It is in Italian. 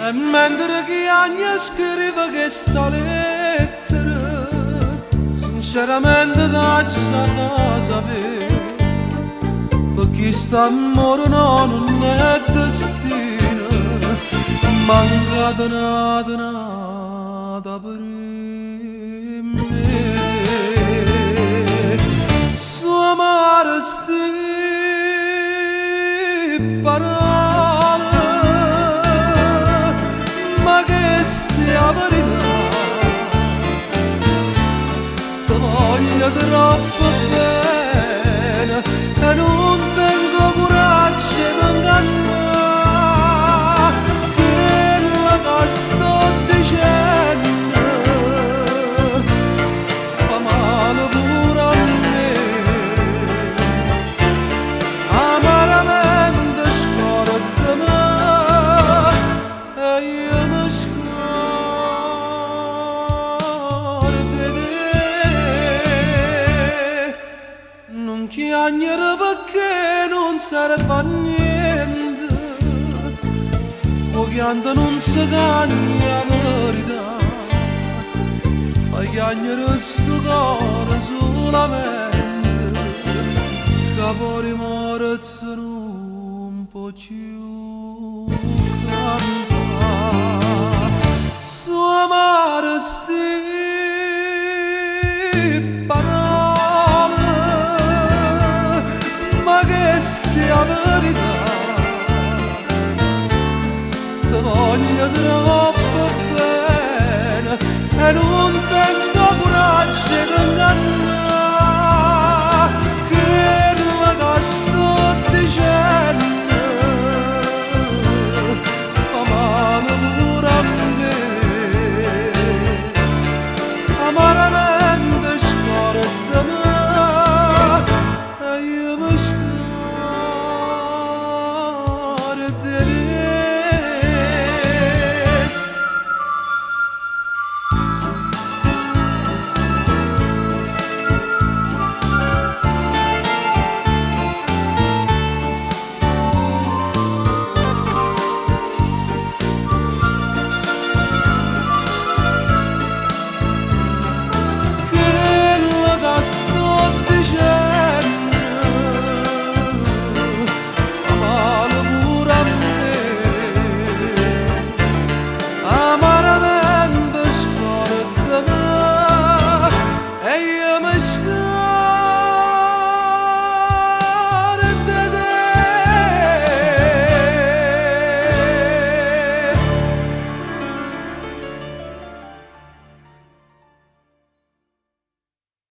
E mentre che Agna scrive questa lettera, sinceramente faccia da sapere, perché st'amore non è destino, manca nata per me. Su amare sti parole, ma che stia verità, ti voglio troppo bene e non tengo coraggio di ingannare quello che sto dicendo, fa male pure a me, amaramente scorda me e io mi scordo di te. Non chiagnere perché non serve a niente, o chianta non si cagna verità, fai chiagnere sto cuore solamente, che poi morezza non può più.